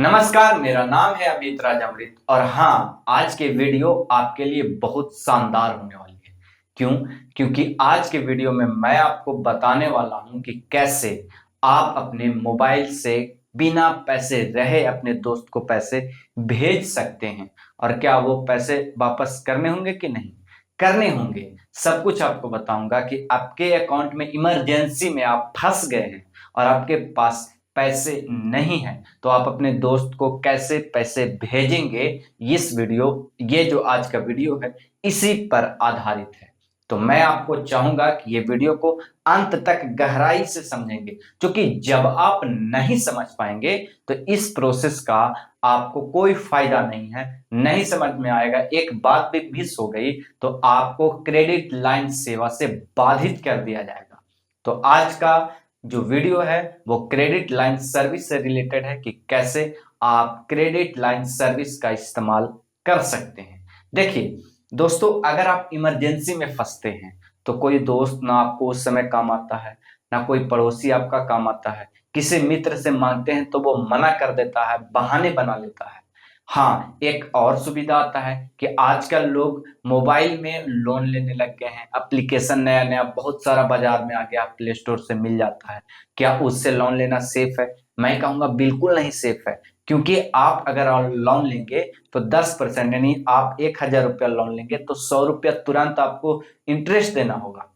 नमस्कार, मेरा नाम है अमित राजामृत और हाँ, आज के वीडियो आपके लिए बहुत शानदार होने वाली है। क्यों? क्योंकि आज के वीडियो में मैं आपको बताने वाला हूं कि कैसे आप अपने मोबाइल से बिना पैसे रहे अपने दोस्त को पैसे भेज सकते हैं और क्या वो पैसे वापस करने होंगे कि नहीं करने होंगे। सब कुछ आपको बताऊंगा कि आपके अकाउंट में इमरजेंसी में आप फंस गए हैं और आपके पास पैसे नहीं है तो आप अपने दोस्त को कैसे पैसे भेजेंगे। ये जो आज का वीडियो है इसी पर आधारित है। तो मैं आपको चाहूंगा कि ये वीडियो को अंत तक गहराई से समझेंगे, क्योंकि जब आप नहीं समझ पाएंगे तो इस प्रोसेस का आपको कोई फायदा नहीं है, नहीं समझ में आएगा। एक बात भी मिस हो गई तो आपको क्रेडिट लाइन सेवा से बाधित कर दिया जाएगा। तो आज का जो वीडियो है वो क्रेडिट लाइन सर्विस से रिलेटेड है कि कैसे आप क्रेडिट लाइन सर्विस का इस्तेमाल कर सकते हैं। देखिए दोस्तों, अगर आप इमरजेंसी में फंसते हैं तो कोई दोस्त ना आपको उस समय काम आता है, ना कोई पड़ोसी आपका काम आता है। किसी मित्र से मांगते हैं तो वो मना कर देता है, बहाने बना लेता है। हाँ, एक और सुविधा आता है कि आजकल लोग मोबाइल में लोन लेने लग गए हैं। एप्लीकेशन नया नया बहुत सारा बाजार में आ गया, प्ले स्टोर से मिल जाता है। क्या उससे लोन लेना सेफ है? मैं कहूंगा बिल्कुल नहीं सेफ है। क्योंकि आप अगर लोन लेंगे तो 10% यानी आप 1,000 रुपया लोन लेंगे तो 100 रुपया तुरंत आपको इंटरेस्ट देना होगा,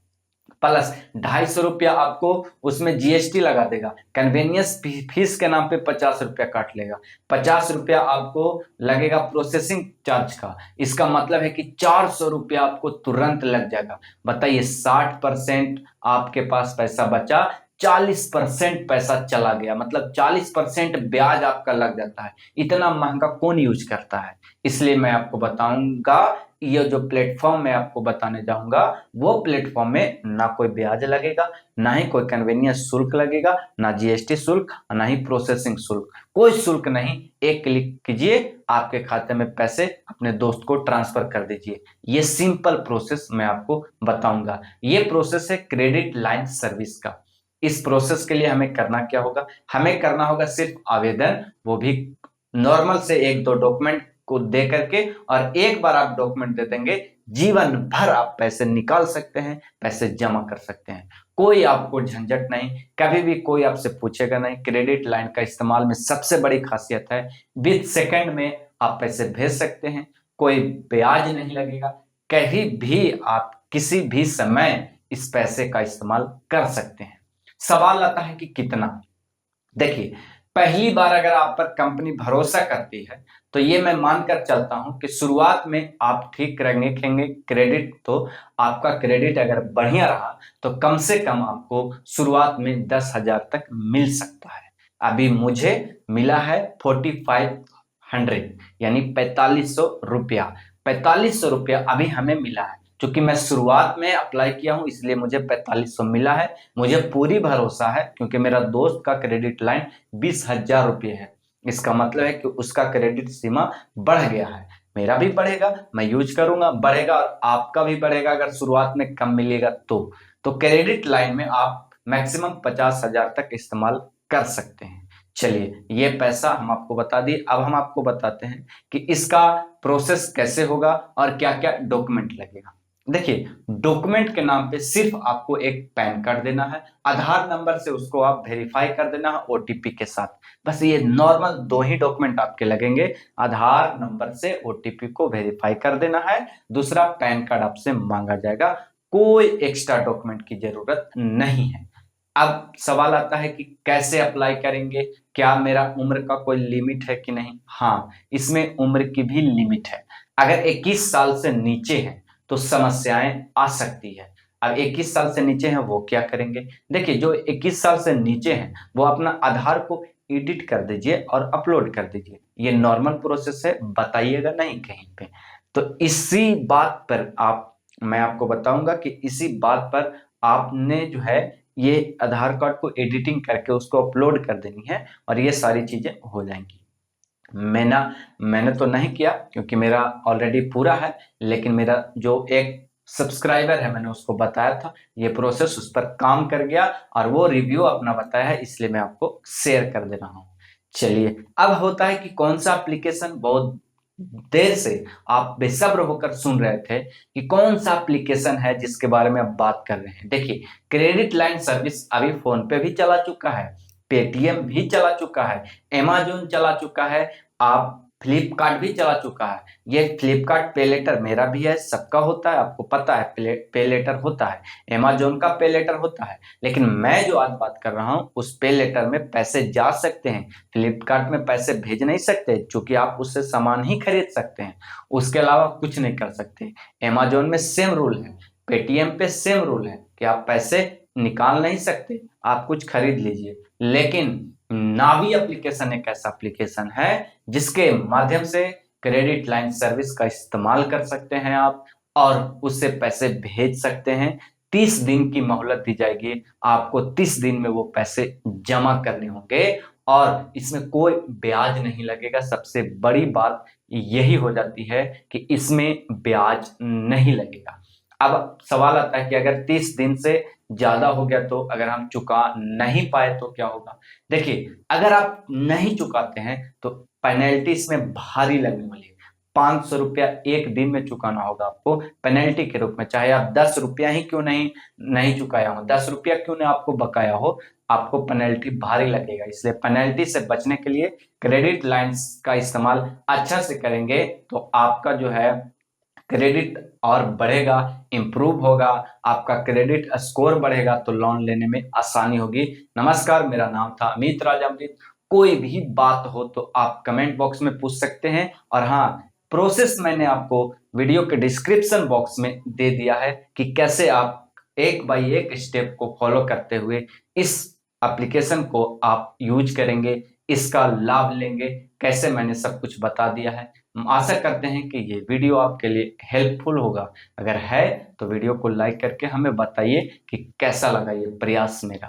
प्लस 250 रुपया आपको उसमें जीएसटी लगा देगा। कन्वेनियंस फीस के नाम पे 50 रुपया काट लेगा। 50 रुपया आपको लगेगा प्रोसेसिंग चार्ज का। इसका मतलब है कि 400 रुपया आपको तुरंत लग जाएगा। बताइए, 60% आपके पास पैसा बचा, 40% पैसा चला गया, मतलब 40% ब्याज आपका लग जाता है। इतना महंगा कौन यूज करता है? इसलिए मैं आपको बताऊंगा, ये जो प्लेटफॉर्म मैं आपको बताने जाऊंगा वो प्लेटफॉर्म में ना कोई ब्याज लगेगा, ना ही कोई कन्वेनियंस शुल्क लगेगा, ना जीएसटी शुल्क, ना ही प्रोसेसिंग शुल्क। कोई शुल्क नहीं। एक क्लिक कीजिए, आपके खाते में पैसे अपने दोस्त को ट्रांसफर कर दीजिए। ये सिंपल प्रोसेस मैं आपको बताऊंगा। ये प्रोसेस है क्रेडिट लाइन सर्विस का। इस प्रोसेस के लिए हमें करना क्या होगा? हमें करना होगा सिर्फ आवेदन, वो भी नॉर्मल से एक दो डॉक्यूमेंट को दे करके। और एक बार आप डॉक्यूमेंट दे देंगे, जीवन भर आप पैसे निकाल सकते हैं, पैसे जमा कर सकते हैं। कोई आपको झंझट नहीं, कभी भी कोई आपसे पूछेगा नहीं। क्रेडिट लाइन का इस्तेमाल में सबसे बड़ी खासियत है, विद सेकंड में आप पैसे भेज सकते हैं, कोई ब्याज नहीं लगेगा। कहीं भी आप किसी भी समय इस पैसे का इस्तेमाल कर सकते हैं। सवाल आता है कि कितना? देखिए, पहली बार अगर आप पर कंपनी भरोसा करती है तो ये मैं मानकर चलता हूं कि शुरुआत में आप ठीक रखेंगे क्रेडिट, तो आपका क्रेडिट अगर बढ़िया रहा तो कम से कम आपको शुरुआत में 10,000 तक मिल सकता है। अभी मुझे मिला है 4500, यानी 4500 रुपया। 4500 रुपया अभी हमें मिला है। क्योंकि मैं शुरुआत में अप्लाई किया हूं इसलिए मुझे 4500 मिला है। मुझे पूरी भरोसा है क्योंकि मेरा दोस्त का क्रेडिट लाइन 20,000 रुपये है। इसका मतलब है कि उसका क्रेडिट सीमा बढ़ गया है। मेरा भी बढ़ेगा, मैं यूज करूंगा, बढ़ेगा, और आपका भी बढ़ेगा अगर शुरुआत में कम मिलेगा तो क्रेडिट लाइन में आप मैक्सिमम 50,000 तक इस्तेमाल कर सकते हैं। चलिए, ये पैसा हम आपको बता दिए। अब हम आपको बताते हैं कि इसका प्रोसेस कैसे होगा और क्या क्या डॉक्यूमेंट लगेगा। देखिए, डॉक्यूमेंट के नाम पे सिर्फ आपको एक पैन कार्ड देना है, आधार नंबर से उसको आप वेरीफाई कर देना है ओटीपी के साथ। बस ये नॉर्मल दो ही डॉक्यूमेंट आपके लगेंगे। आधार नंबर से ओटीपी को वेरीफाई कर देना है, दूसरा पैन कार्ड आपसे मांगा जाएगा। कोई एक्स्ट्रा डॉक्यूमेंट की जरूरत नहीं है। अब सवाल आता है कि कैसे अप्लाई करेंगे, क्या मेरा उम्र का कोई लिमिट है कि नहीं? हाँ, इसमें उम्र की भी लिमिट है। अगर 21 साल से नीचे है तो समस्याएं आ सकती है। अब 21 साल से नीचे हैं वो क्या करेंगे? देखिए, जो 21 साल से नीचे हैं वो अपना आधार को एडिट कर दीजिए और अपलोड कर दीजिए। ये नॉर्मल प्रोसेस है, बताइएगा नहीं कहीं पे। तो इसी बात पर मैं आपको बताऊंगा कि इसी बात पर आपने जो है ये आधार कार्ड को एडिटिंग करके उसको अपलोड कर देनी है और ये सारी चीजें हो जाएंगी। मैंने तो नहीं किया क्योंकि मेरा ऑलरेडी पूरा है, लेकिन मेरा जो एक सब्सक्राइबर है मैंने उसको बताया था, ये प्रोसेस उस पर काम कर गया और वो रिव्यू अपना बताया है, इसलिए मैं आपको शेयर कर दे रहा हूँ। चलिए, अब होता है कि कौन सा एप्लीकेशन, बहुत देर से आप बेसब्र होकर सुन रहे थे कि कौन सा एप्लीकेशन है जिसके बारे में अब बात कर रहे हैं। देखिए, क्रेडिट लाइन सर्विस अभी फोन पे भी चला चुका है, पेटीएम भी चला चुका है, अमेज़न चला चुका है, आप फ्लिपकार्ट भी चला चुका है। ये फ्लिपकार्ट पे लेटर मेरा भी है, सबका होता है, आपको पता है पे लेटर होता है, अमेज़न का पे लेटर होता है। लेकिन मैं जो आज बात कर रहा हूँ उस पे लेटर में पैसे जा सकते हैं, फ्लिपकार्ट में पैसे भेज नहीं सकते, क्योंकि आप उससे सामान ही खरीद सकते हैं, उसके अलावा कुछ नहीं कर सकते। अमेज़न में सेम रूल है, पेटीएम पे सेम रूल है कि आप पैसे निकाल नहीं सकते, आप कुछ खरीद लीजिए। लेकिन नावी एप्लीकेशन एक ऐसा एप्लीकेशन है जिसके माध्यम से क्रेडिट लाइन सर्विस का इस्तेमाल कर सकते हैं आप, और उससे पैसे भेज सकते हैं। 30 दिन की मोहलत दी जाएगी आपको, 30 दिन में वो पैसे जमा करने होंगे और इसमें कोई ब्याज नहीं लगेगा। सबसे बड़ी बात यही हो जाती है कि इसमें ब्याज नहीं लगेगा। अब सवाल आता है कि अगर 30 दिन से ज्यादा हो गया तो अगर हम चुका नहीं पाए तो क्या होगा? देखिए, अगर आप नहीं चुकाते हैं तो पेनल्टी इसमें भारी लगने वाली है। 500 रुपया एक दिन में चुकाना होगा आपको पेनल्टी के रूप में, चाहे आप 10 रुपया ही क्यों नहीं चुकाया हो, 10 रुपया क्यों नहीं आपको बकाया हो, आपको पेनल्टी भारी लगेगा। इसलिए पेनल्टी से बचने के लिए क्रेडिट लाइंस का इस्तेमाल अच्छा से करेंगे तो आपका जो है क्रेडिट और बढ़ेगा, इंप्रूव होगा, आपका क्रेडिट स्कोर बढ़ेगा तो लोन लेने में आसानी होगी। नमस्कार, मेरा नाम था अमित राजामृत। कोई भी बात हो तो आप कमेंट बॉक्स में पूछ सकते हैं, और हाँ, प्रोसेस मैंने आपको वीडियो के डिस्क्रिप्शन बॉक्स में दे दिया है कि कैसे आप एक बाय एक स्टेप को फॉलो करते हुए इस एप्लीकेशन को आप यूज करेंगे, इसका लाभ लेंगे, कैसे मैंने सब कुछ बता दिया है। हम आशा करते हैं कि ये वीडियो आपके लिए हेल्पफुल होगा। अगर है तो वीडियो को लाइक करके हमें बताइए कि कैसा लगा ये प्रयास मेरा।